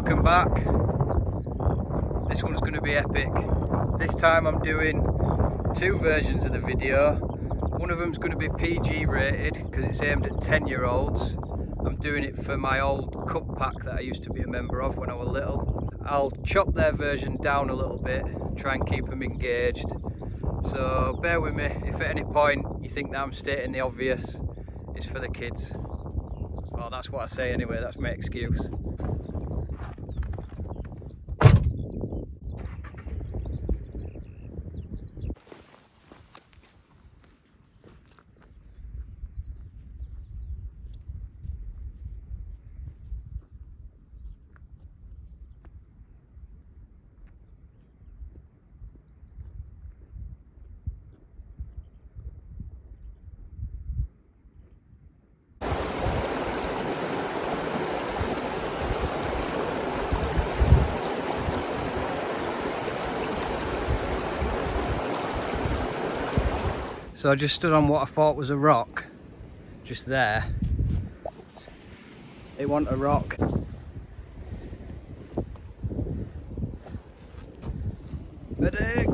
welcome back. This one's going to be epic. This time I'm doing two versions of the video. One of them's going to be PG rated because it's aimed at 10-year-olds. I'm doing it for my old cup pack that I used to be a member of when I was little. I'll chop their version down a little bit, try and keep them engaged. So bear with me, if at any point you think that I'm stating the obvious, it's for the kids. Well, that's what I say anyway, that's my excuse. So I just stood on what I thought was a rock, just there. It wasn't a rock. Medic!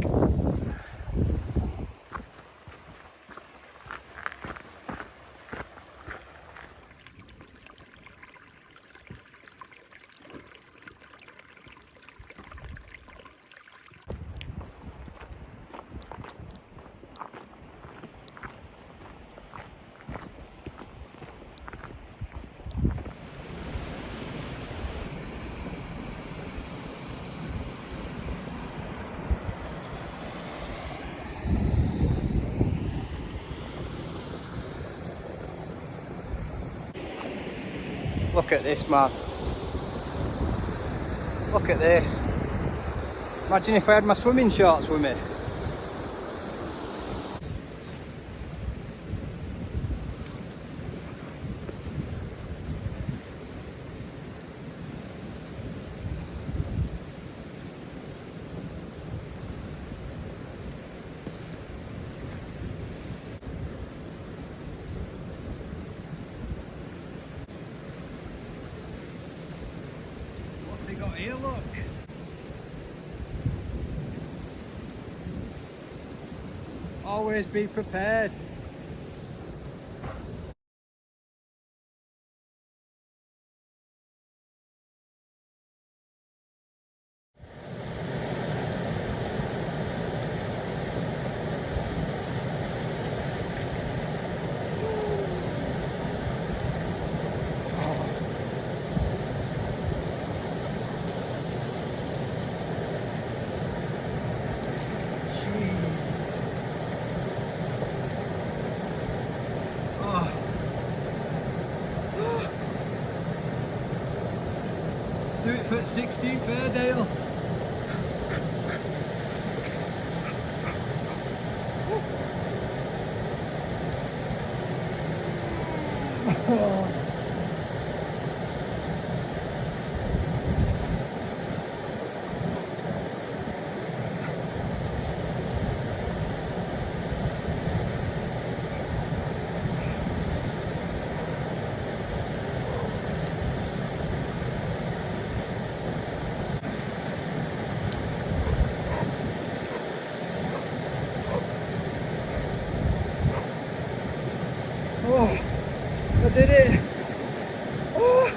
Look at this, man. Look at this. Imagine if I had my swimming shorts with me. What's he got here, look? Always be prepared. Do it for 16th Airedale. Oh. Oh, I did it! Oh.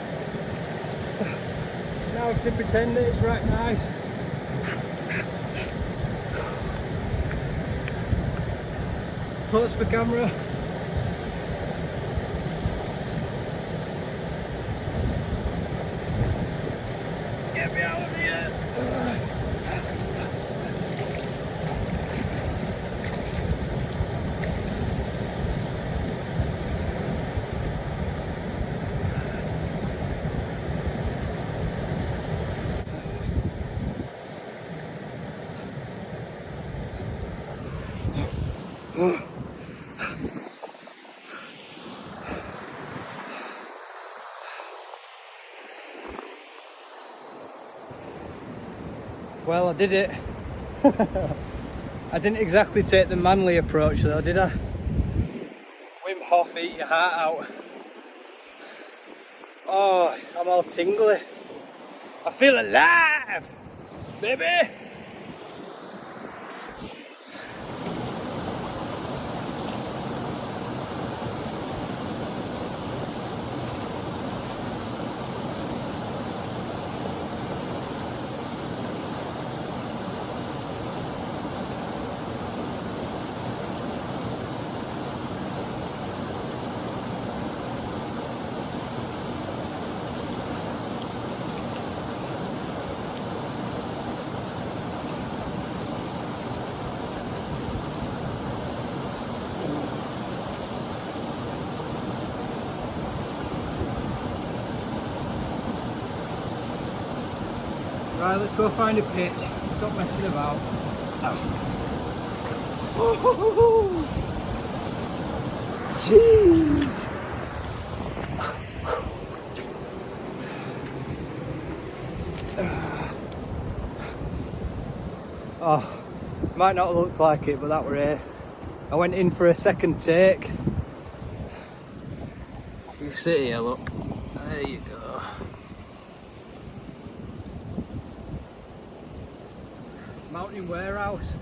Now to pretend that it's right nice. Pose for camera. Get me out of here! Well, I did it. I didn't exactly take the manly approach though, did I? Wim Hof, eat your heart out. Oh, I'm all tingly. I feel alive, baby. Right, let's go find a pitch. Stop messing about. Oh. Jeez. Oh, might not have looked like it, but that were ace. I went in for a second take. You sit here, look. There you go. Mountain Warehouse,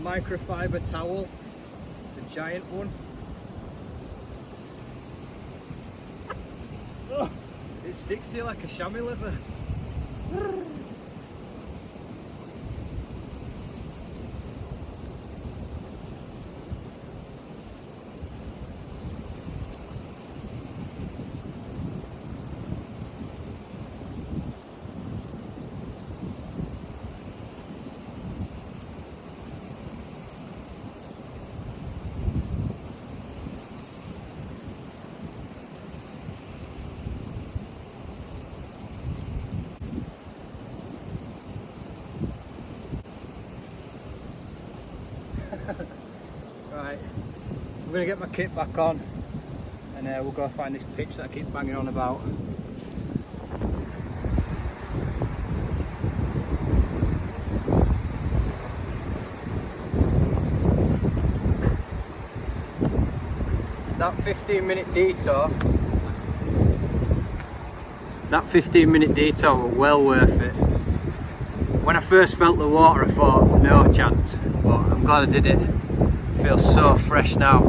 microfiber towel, the giant one. Oh, it sticks to you like a chamois leather. Right, I'm going to get my kit back on and we'll go find this pitch that I keep banging on about. That 15-minute detour was well worth it. When I first felt the water I thought no chance, but I'm glad I did it. It feels so fresh now.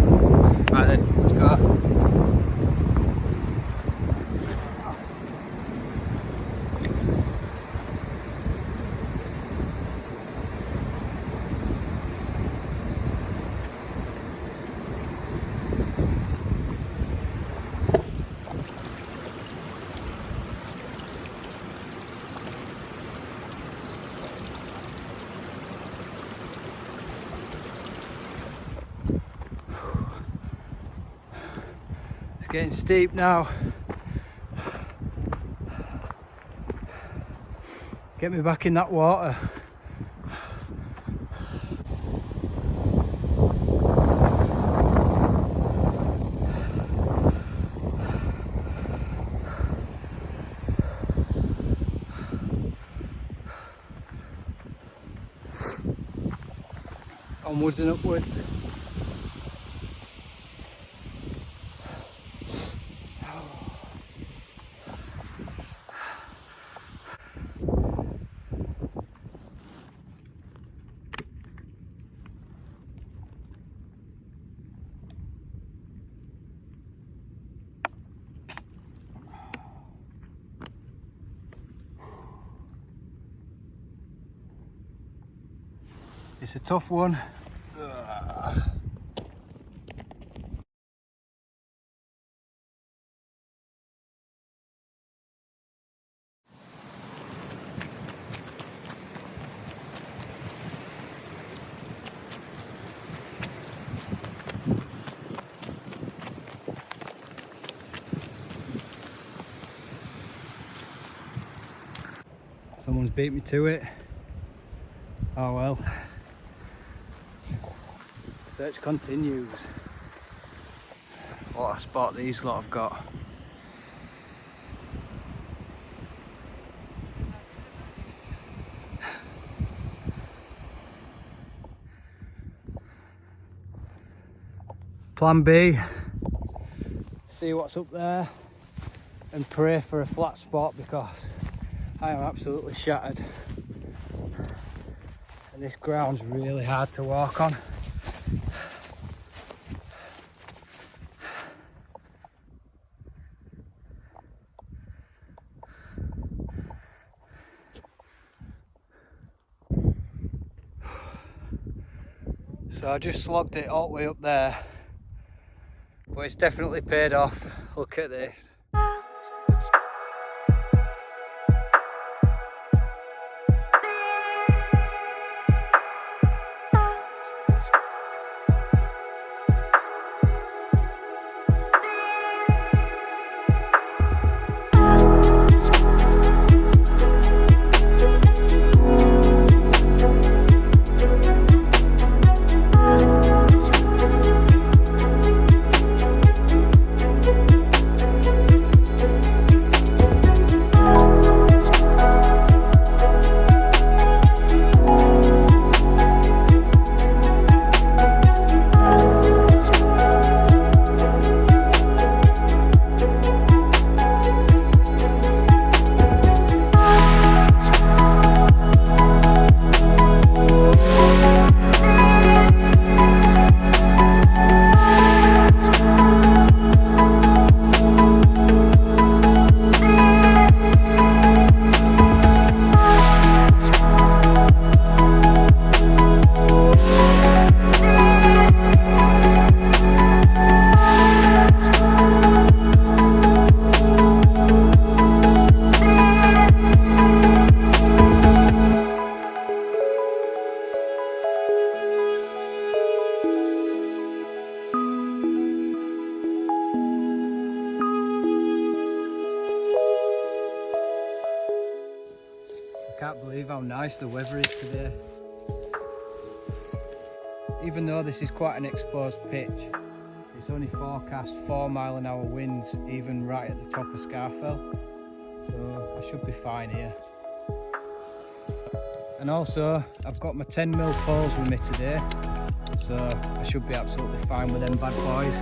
Right then, let's go. It's getting steep now. Get me back in that water. Onwards and upwards. It's a tough one. Someone's beat me to it. Oh well. Search continues. What a spot these lot have got. Plan B, see what's up there and pray for a flat spot, because I am absolutely shattered. And this ground's really hard to walk on. So I just slogged it all the way up there, but it's definitely paid off. Look at this. I can't believe how nice the weather is today. Even though this is quite an exposed pitch, it's only forecast 4-mile-an-hour winds, even right at the top of Scarfell. So I should be fine here. And also, I've got my 10mm poles with me today, so I should be absolutely fine with them bad boys.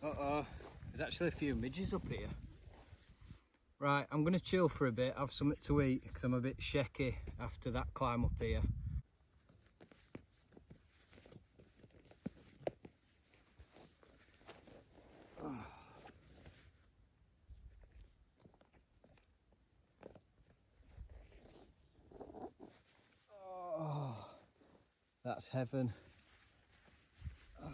Uh-oh, there's actually a few midges up here. Right, I'm going to chill for a bit, have something to eat, because I'm a bit shaky after that climb up here. Oh, that's heaven. Oh.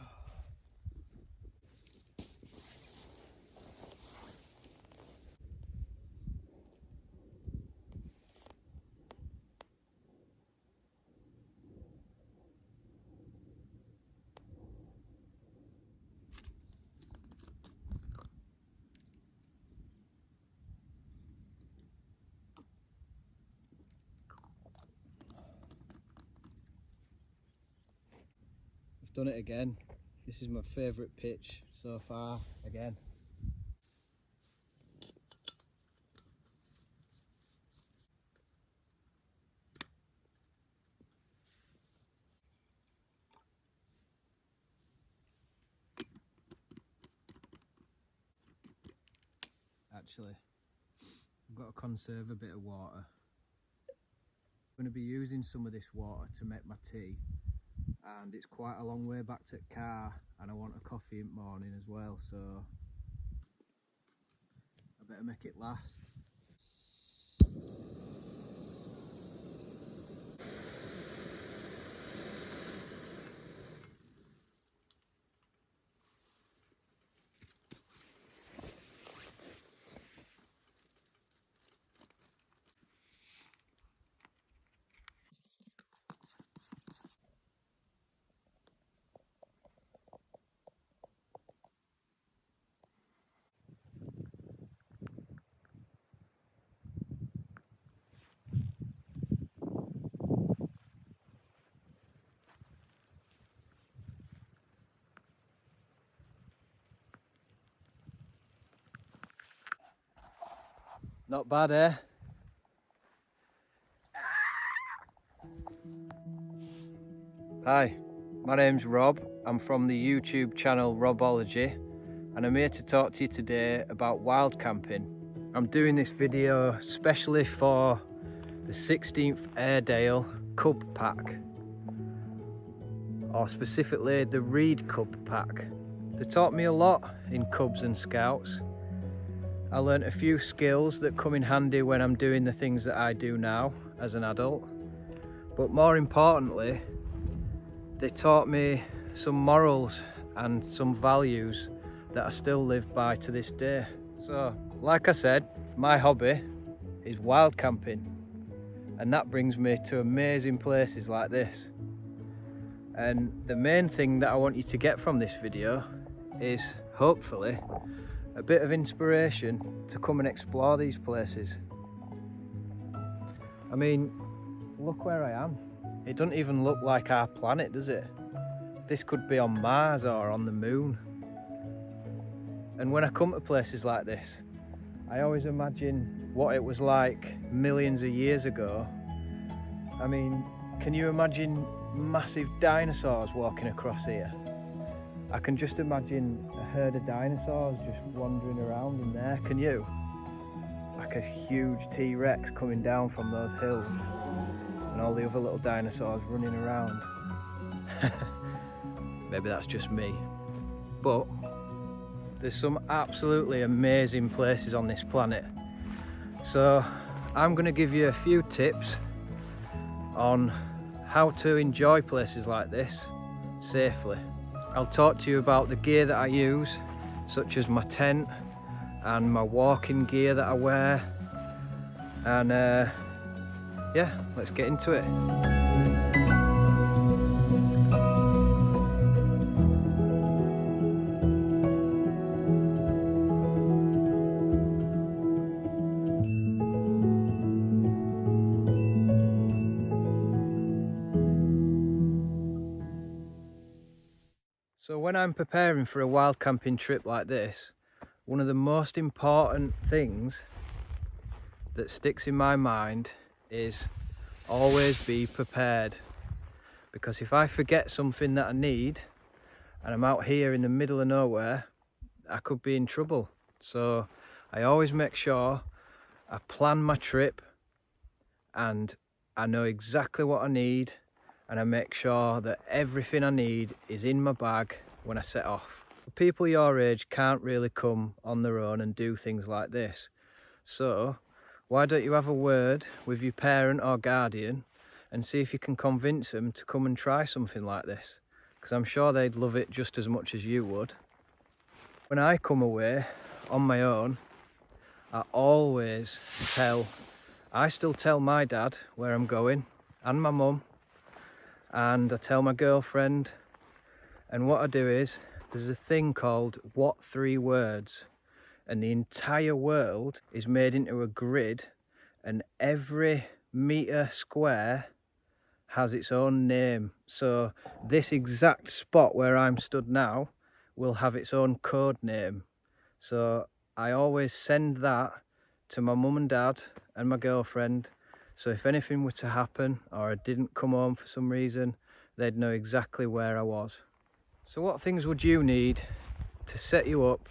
I've done it again. This is my favourite pitch so far, again. Actually, I've got to conserve a bit of water. I'm going to be using some of this water to make my tea, and it's quite a long way back to the car, and I want a coffee in the morning as well, so I better make it last. Not bad, eh? Hi, my name's Rob. I'm from the YouTube channel Robology, and I'm here to talk to you today about wild camping. I'm doing this video especially for the 16th Airedale Cub Pack, or specifically the Reed Cub Pack. They taught me a lot in Cubs and Scouts. I learnt a few skills that come in handy when I'm doing the things that I do now as an adult, but more importantly, they taught me some morals and some values that I still live by to this day. So, like I said, my hobby is wild camping, and that brings me to amazing places like this. And the main thing that I want you to get from this video is, hopefully, a bit of inspiration to come and explore these places. I mean, look where I am. It doesn't even look like our planet, does it? This could be on Mars or on the moon. And when I come to places like this, I always imagine what it was like millions of years ago. I mean, can you imagine massive dinosaurs walking across here? I can just imagine a herd of dinosaurs just wandering around in there, can you? Like a huge T-Rex coming down from those hills, and all the other little dinosaurs running around. Maybe that's just me, but there's some absolutely amazing places on this planet. So I'm going to give you a few tips on how to enjoy places like this safely. I'll talk to you about the gear that I use, such as my tent and my walking gear that I wear, and yeah, let's get into it. So when I'm preparing for a wild camping trip like this, one of the most important things that sticks in my mind is always be prepared. Because if I forget something that I need and I'm out here in the middle of nowhere, I could be in trouble. So I always make sure I plan my trip and I know exactly what I need, and I make sure that everything I need is in my bag when I set off. People your age can't really come on their own and do things like this. So why don't you have a word with your parent or guardian and see if you can convince them to come and try something like this, because I'm sure they'd love it just as much as you would. When I come away on my own, I still tell my dad where I'm going and my mum, and I tell my girlfriend, and what I do is, there's a thing called what 3 words, and the entire world is made into a grid, and every metre square has its own name. So this exact spot where I'm stood now will have its own code name. So I always send that to my mum and dad and my girlfriend. So if anything were to happen or I didn't come home for some reason, they'd know exactly where I was. So what things would you need to set you up,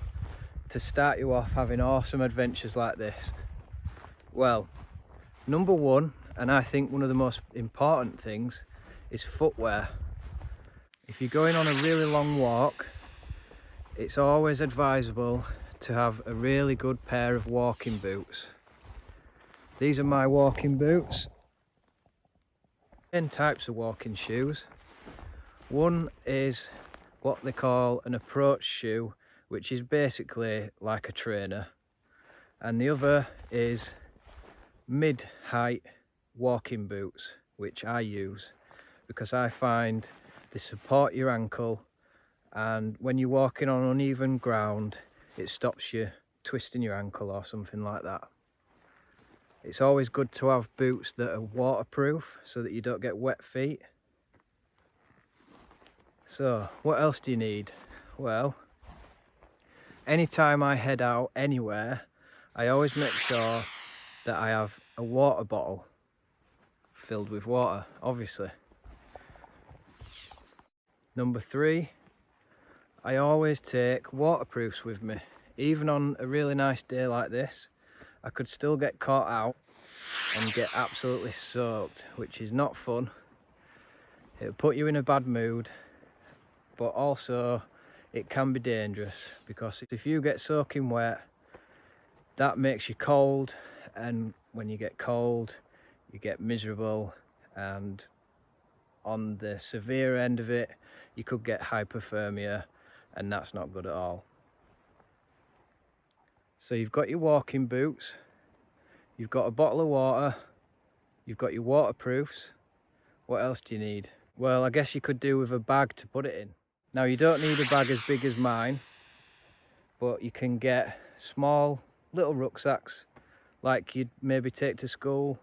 to start you off having awesome adventures like this? Well, number one, and I think one of the most important things, is footwear. If you're going on a really long walk, it's always advisable to have a really good pair of walking boots. These are my walking boots. 10 types of walking shoes. One is what they call an approach shoe, which is basically like a trainer, and the other is mid-height walking boots, which I use because I find they support your ankle, and when you're walking on uneven ground it stops you twisting your ankle or something like that. It's always good to have boots that are waterproof so that you don't get wet feet. So what else do you need? Well, anytime I head out anywhere, I always make sure that I have a water bottle filled with water, obviously. Number three, I always take waterproofs with me. Even on a really nice day like this, I could still get caught out and get absolutely soaked, which is not fun. It'll put you in a bad mood, but also it can be dangerous, because if you get soaking wet, that makes you cold, and when you get cold you get miserable, and on the severe end of it you could get hypothermia, and that's not good at all. So you've got your walking boots, you've got a bottle of water, you've got your waterproofs. What else do you need? Well, I guess you could do with a bag to put it in. Now, you don't need a bag as big as mine, but you can get small little rucksacks like you'd maybe take to school,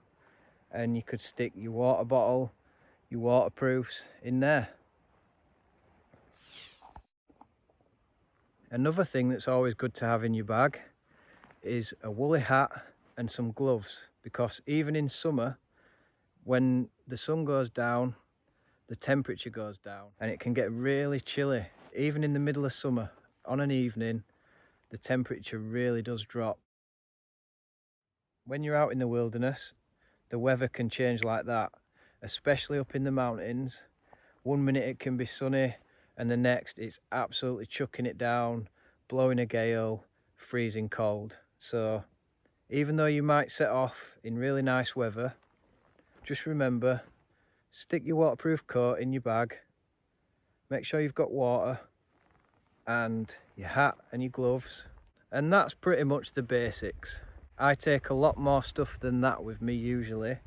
and you could stick your water bottle, your waterproofs in there. Another thing that's always good to have in your bag is a woolly hat and some gloves, because even in summer, when the sun goes down, the temperature goes down and it can get really chilly. Even in the middle of summer, on an evening, the temperature really does drop. When you're out in the wilderness, the weather can change like that, especially up in the mountains. One minute it can be sunny and the next it's absolutely chucking it down, blowing a gale, freezing cold. So even though you might set off in really nice weather, just remember, stick your waterproof coat in your bag, make sure you've got water and your hat and your gloves, and that's pretty much the basics. I take a lot more stuff than that with me usually,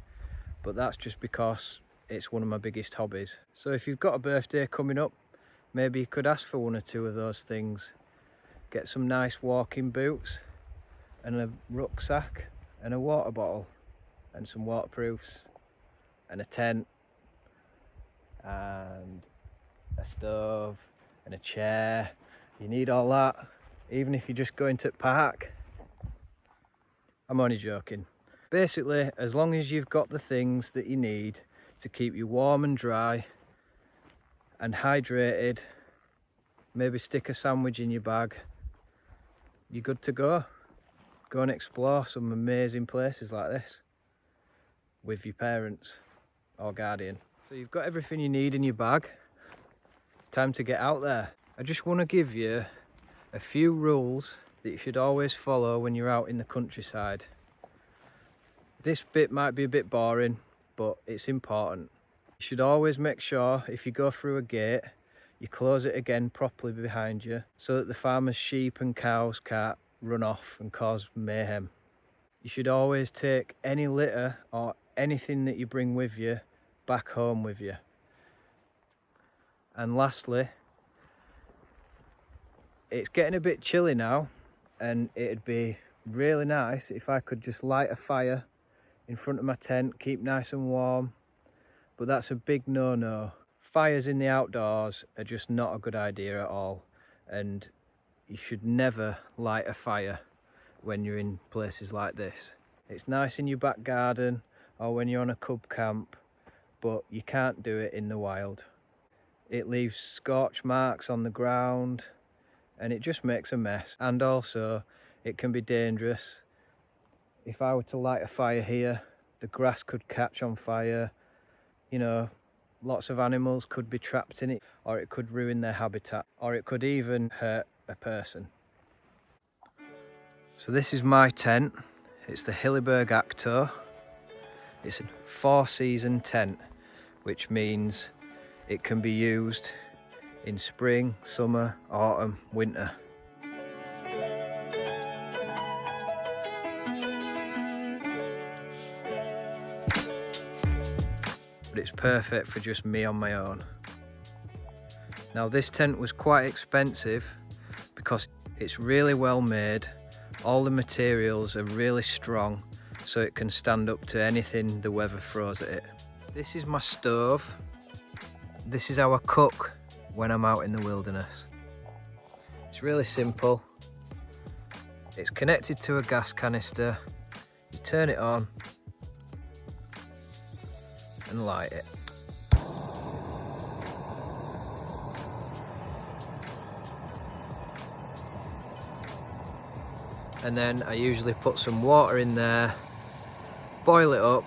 but that's just because it's one of my biggest hobbies. So if you've got a birthday coming up, maybe you could ask for one or two of those things. Get some nice walking boots and a rucksack and a water bottle and some waterproofs and a tent and a stove and a chair. You need all that, even if you're just going to the park. I'm only joking. Basically, as long as you've got the things that you need to keep you warm and dry and hydrated, maybe stick a sandwich in your bag, you're good to go. Go and explore some amazing places like this with your parents or guardian. So you've got everything you need in your bag. Time to get out there. I just want to give you a few rules that you should always follow when you're out in the countryside. This bit might be a bit boring, but it's important. You should always make sure if you go through a gate, you close it again properly behind you so that the farmer's sheep and cows can't run off and cause mayhem. You should always take any litter or anything that you bring with you back home with you. And lastly, it's getting a bit chilly now, and it'd be really nice if I could just light a fire in front of my tent, keep nice and warm, but that's a big no-no. Fires in the outdoors are just not a good idea at all, and you should never light a fire when you're in places like this. It's nice in your back garden or when you're on a cub camp, but you can't do it in the wild. It leaves scorch marks on the ground and it just makes a mess, and also it can be dangerous. If I were to light a fire here, the grass could catch on fire, you know, lots of animals could be trapped in it, or it could ruin their habitat, or it could even hurt a person. So this is my tent. It's the Hilleberg Akto. It's a 4-season tent, which means it can be used in spring, summer, autumn, winter. But it's perfect for just me on my own. Now this tent was quite expensive because it's really well made. All the materials are really strong, so it can stand up to anything the weather throws at it. This is my stove. This is how I cook when I'm out in the wilderness. It's really simple. It's connected to a gas canister. You turn it on and light it. And then I usually put some water in there, boil it up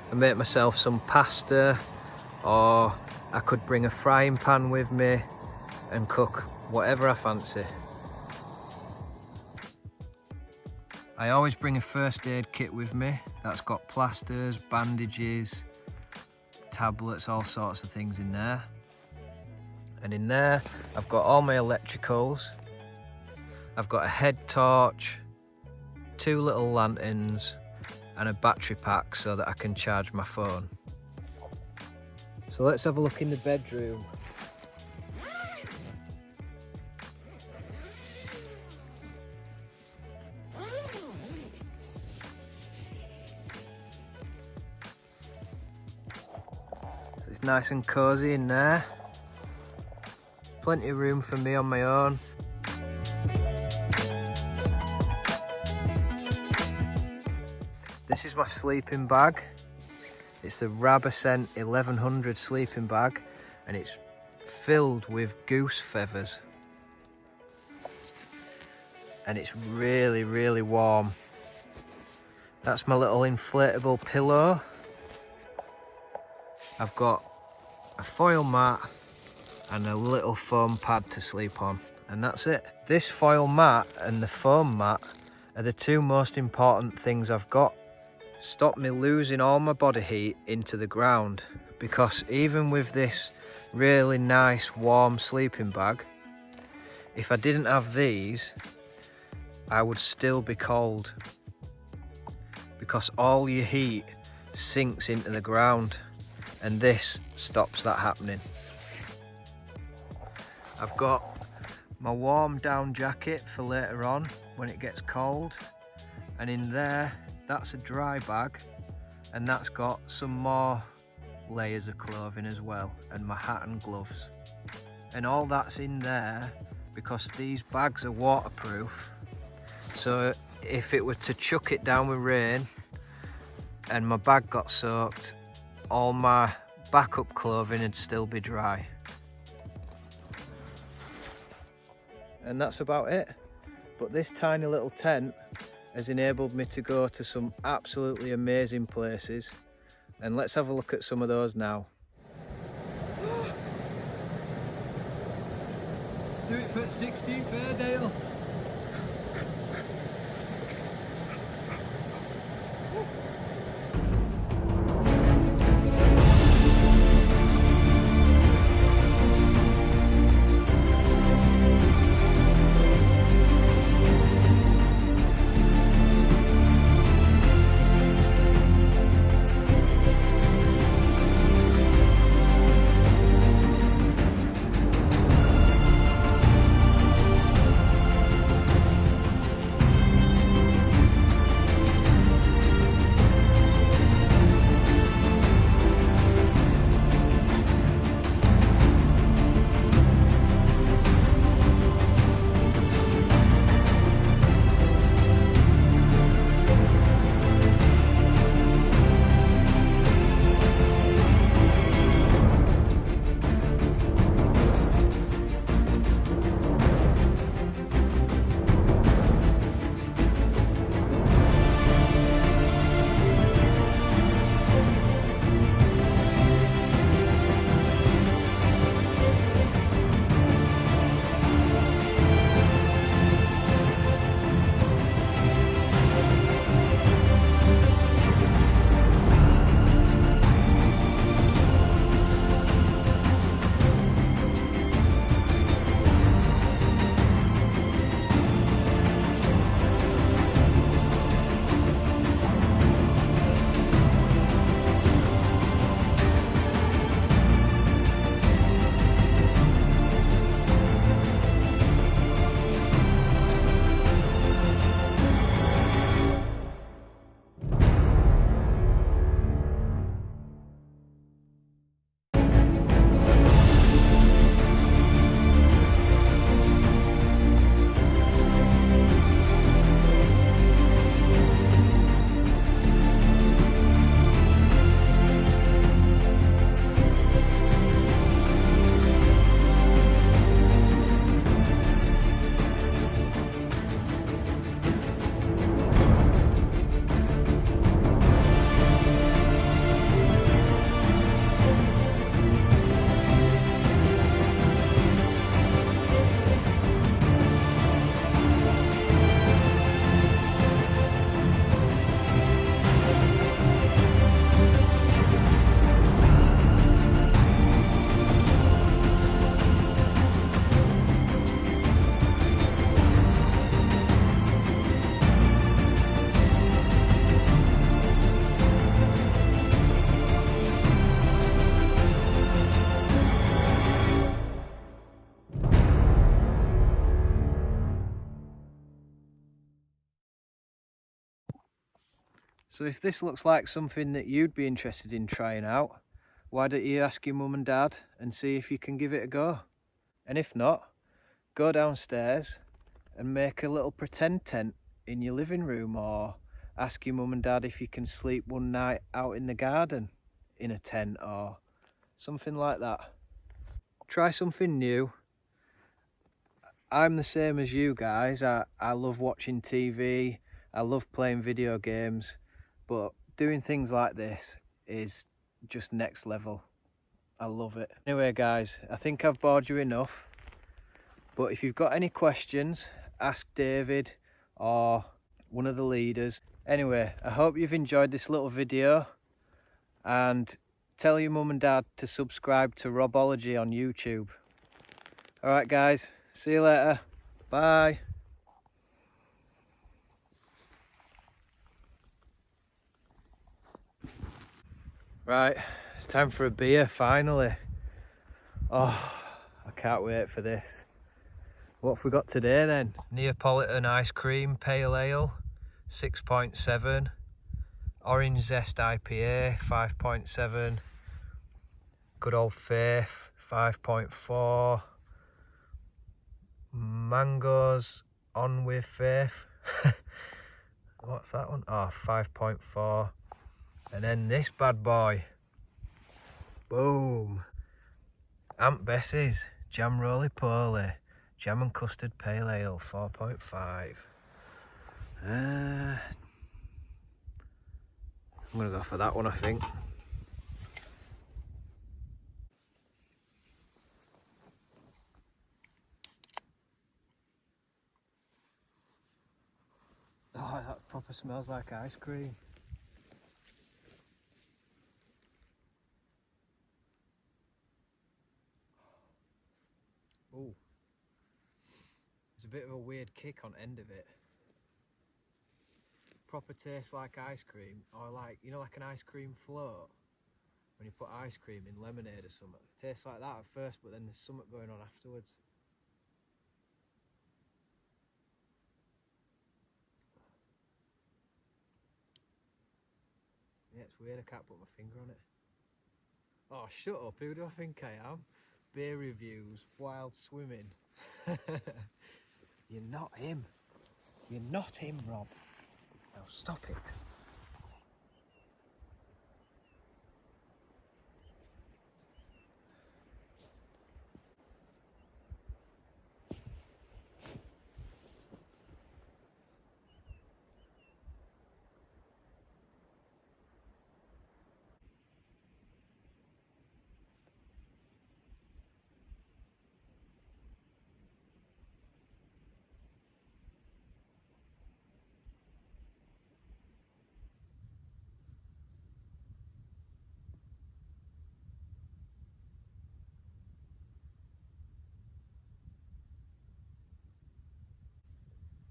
and make myself some pasta, or I could bring a frying pan with me and cook whatever I fancy. I always bring a first aid kit with me that's got plasters, bandages, tablets, all sorts of things in there. And in there I've got all my electricals. I've got a head torch, 2 little lanterns and a battery pack so that I can charge my phone. So let's have a look in the bedroom. So it's nice and cozy in there. Plenty of room for me on my own. This is my sleeping bag. It's the Rabascent 1100 sleeping bag, and it's filled with goose feathers. And it's really, really warm. That's my little inflatable pillow. I've got a foil mat and a little foam pad to sleep on, and that's it. This foil mat and the foam mat are the 2 most important things I've got. Stop me losing all my body heat into the ground, because even with this really nice warm sleeping bag, if I didn't have these, I would still be cold, because all your heat sinks into the ground, and this stops that happening. I've got my warm down jacket for later on when it gets cold, and in there that's a dry bag, and that's got some more layers of clothing as well, and my hat and gloves. And all that's in there because these bags are waterproof, so if it were to chuck it down with rain and my bag got soaked, all my backup clothing would still be dry. And that's about it. But this tiny little tent has enabled me to go to some absolutely amazing places, and let's have a look at some of those now. Do it for 16th Airedale. So if this looks like something that you'd be interested in trying out, why don't you ask your mum and dad and see if you can give it a go? And if not, go downstairs and make a little pretend tent in your living room, or ask your mum and dad if you can sleep one night out in the garden in a tent or something like that. Try something new. I'm the same as you guys. I love watching TV, I love playing video games, but doing things like this is just next level. I love it. Anyway guys, I think I've bored you enough, but if you've got any questions, ask David or one of the leaders. Anyway, I hope you've enjoyed this little video, and tell your mum and dad to subscribe to Robology on YouTube. Alright guys, see you later. Bye. Right, it's time for a beer finally. Oh, I can't wait for this. What have we got today then? Neapolitan ice cream pale ale, 6.7. Orange zest IPA, 5.7. Good old Faith, 5.4. Mangoes on with Faith. What's that one? Oh, 5.4. And then this bad boy. Boom. Aunt Bessie's Jam Roly Poly Jam and Custard Pale Ale, 4.5. I'm gonna go for that one, I think. Oh, that proper smells like ice cream. Oh, there's a bit of a weird kick on end of it. Proper tastes like ice cream, or like, you know, like an ice cream float when you put ice cream in lemonade or something. It tastes like that at first, but then there's something going on afterwards. Yeah, it's weird, I can't put my finger on it. Oh, shut up, who do I think I am? Beer reviews, wild swimming. You're not him. You're not him, Rob. Now stop it.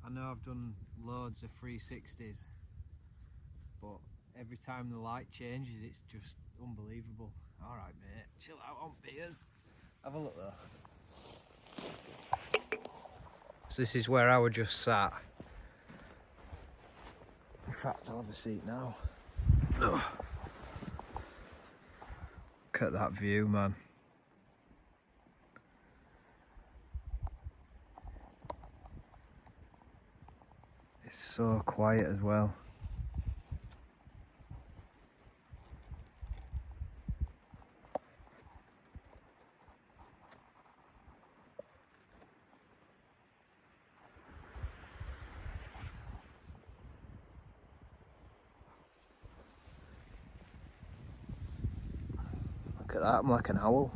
I know I've done loads of 360s, but every time the light changes, it's just unbelievable. Alright mate, chill out on beers. Have a look though. So this is where I was just sat. In fact, I'll have a seat now. Ugh. Look at that view, man. It's so quiet as well. Look at that, I'm like an owl.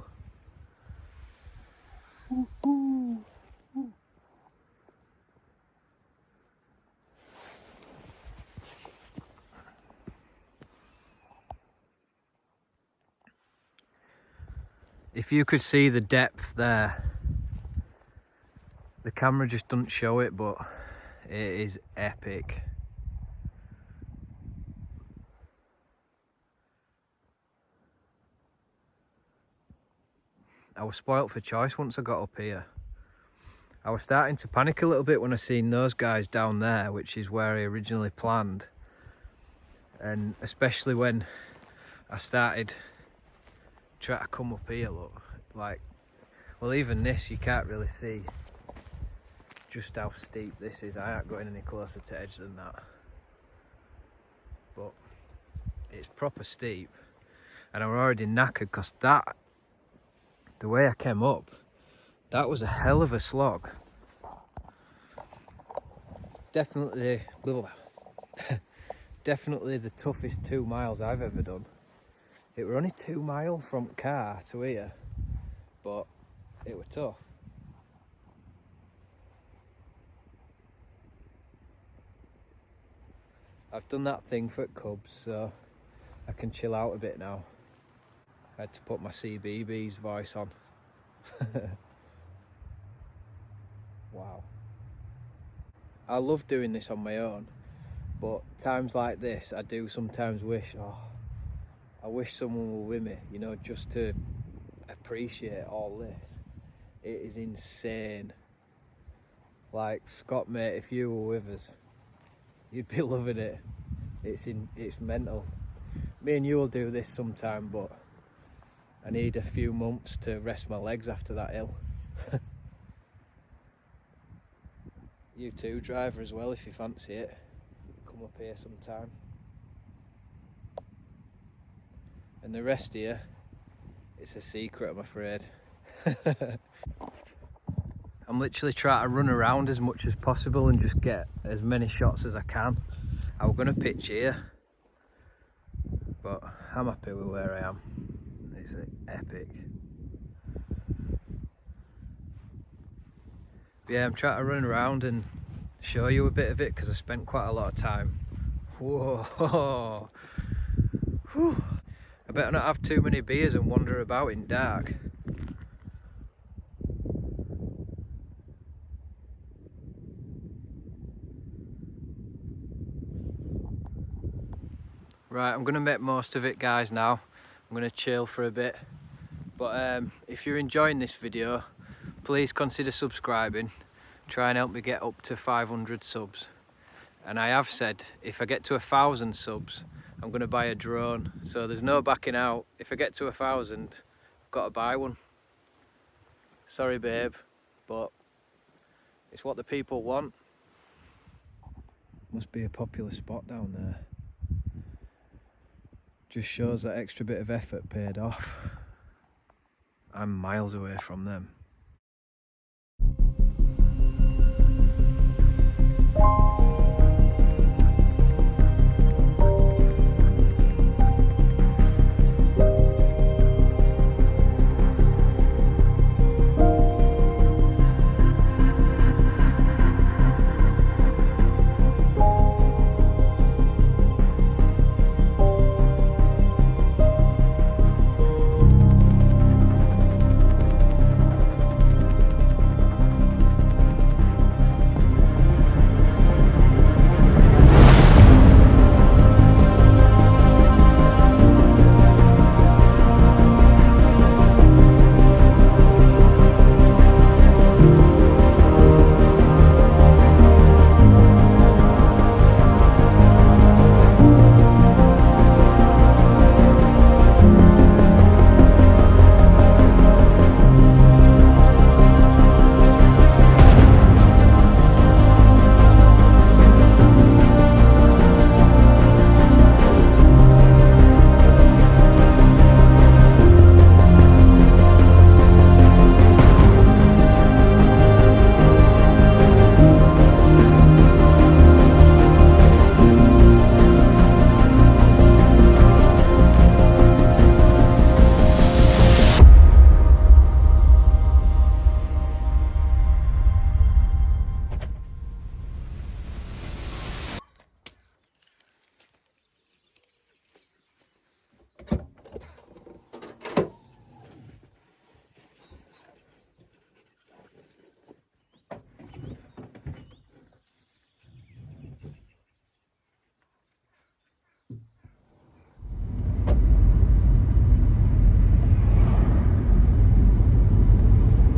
If you could see the depth there, the camera just doesn't show it, but it is epic. I was spoilt for choice once I got up here. I was starting to panic a little bit when I seen those guys down there, which is where I originally planned. And especially when I started trying to come up here, look, like, well, even this you can't really see just how steep this is. I ain't going any closer to edge than that, but it's proper steep, and I'm already knackered because that, the way I came up, that was a hell of a slog. Definitely, definitely the toughest 2 miles I've ever done. It were only 2 miles from car to here, but it were tough. I've done that thing for Cubs, so I can chill out a bit now. I had to put my CBeebies voice on. Wow. I love doing this on my own, but times like this I do sometimes wish, I wish someone were with me, you know, just to appreciate all this. It is insane. Like, Scott, mate, if you were with us, you'd be loving it. It's mental. Me and you will do this sometime, but I need a few months to rest my legs after that hill. You too, driver, as well, if you fancy it. Come up here sometime. And the rest here, it's a secret, I'm afraid. I'm literally trying to run around as much as possible and just get as many shots as I can. I was going to pitch here, but I'm happy with where I am. It's epic. But yeah, I'm trying to run around and show you a bit of it because I spent quite a lot of time. Whoa! Whew. I better not have too many beers and wander about in dark. Right, I'm going to make most of it, guys, now. I'm going to chill for a bit. But if you're enjoying this video, please consider subscribing. Try and help me get up to 500 subs. And I have said, if I get to 1,000 subs, I'm going to buy a drone. So there's no backing out. If I get to 1,000, I've got to buy one. Sorry, babe, but it's what the people want. Must be a popular spot down there. Just shows that extra bit of effort paid off. I'm miles away from them.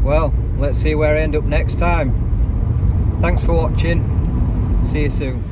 Well, let's see where I end up next time. Thanks for watching. See you soon.